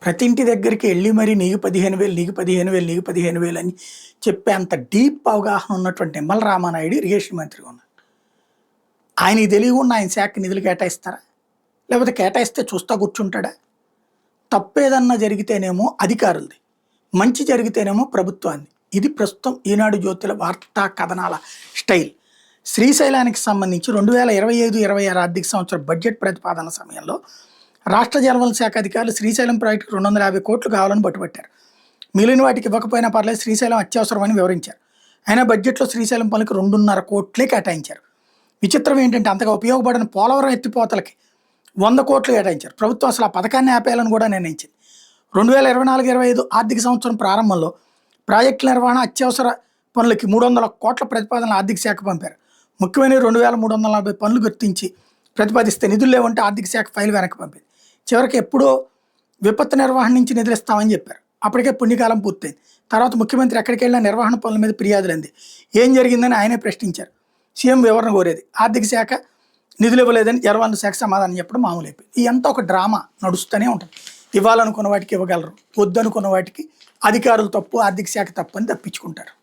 ప్రతి ఇంటి దగ్గరికి వెళ్ళి మరి నీకు 15,000 నీకు 15,000 నీకు 15,000 అని చెప్పేంత డీప్ అవగాహన ఉన్నటువంటి నిమ్మల రామానాయుడు ఇరిగేషన్ మంత్రిగా ఉన్నారు. ఆయనకి తెలియకుండా ఆయన శాఖ నిధులు కేటాయిస్తారా? లేకపోతే కేటాయిస్తే చూస్తా కూర్చుంటాడా? తప్పేదన్నా జరిగితేనేమో అధికారులది, మంచి జరిగితేనేమో ప్రభుత్వాన్ని. ఇది ప్రస్తుతం ఈనాడు జ్యోతుల వార్తా కథనాల స్టైల్. శ్రీశైలానికి సంబంధించి 2025-26 ఆర్థిక సంవత్సరం బడ్జెట్ ప్రతిపాదన సమయంలో రాష్ట్ర జలవనరుల శాఖ అధికారులు శ్రీశైలం ప్రాజెక్టుకు 250 కోట్లు కావాలని పట్టుబట్టారు. మిగిలిన వాటికి ఇవ్వకపోయినా పర్లేదు, శ్రీశైలం అత్యవసరమని వివరించారు. అయినా బడ్జెట్లో శ్రీశైలం పనులకు 2.5 కోట్లే కేటాయించారు. విచిత్రం ఏంటంటే అంతగా ఉపయోగపడిన పోలవరం ఎత్తిపోతలకి 100 కోట్లు కేటాయించారు. ప్రభుత్వం అసలు ఆ పథకాన్ని ఆపేయాలని కూడా నిర్ణయించింది. 2024-25 ఆర్థిక సంవత్సరం ప్రారంభంలో ప్రాజెక్టుల నిర్వహణ అత్యవసర పనులకి 300 కోట్ల ప్రతిపాదనలు ఆర్థిక శాఖ పంపారు. ముఖ్యమైన 2,340 పనులు గుర్తించి ప్రతిపాదిస్తే నిధులు లేవంటే ఆర్థిక శాఖ ఫైల్ వెనక్కి పంపింది. చివరికి ఎప్పుడో విపత్తు నిర్వహణ నుంచి నిధులు ఇస్తామని చెప్పారు. అప్పటికే పుణ్యకాలం పూర్తయింది. తర్వాత ముఖ్యమంత్రి ఎక్కడికి వెళ్ళినా నిర్వహణ పనుల మీద ఫిర్యాదులు అంది. ఏం జరిగిందని ఆయనే ప్రశ్నించారు. సీఎం వివరణ కోరేది. ఆర్థిక శాఖ నిధులు ఇవ్వలేదని జలవనరుల శాఖ సమాధానం చెప్పడం మామూలు అయిపోయింది. ఇదంతా ఒక డ్రామా నడుస్తూనే ఉంటుంది. ఇవ్వాలనుకున్న వాటికి ఇవ్వగలరు, వద్దనుకున్న వాటికి అధికారులు తప్పు, ఆర్థిక శాఖ తప్పు అని తప్పించుకుంటారు.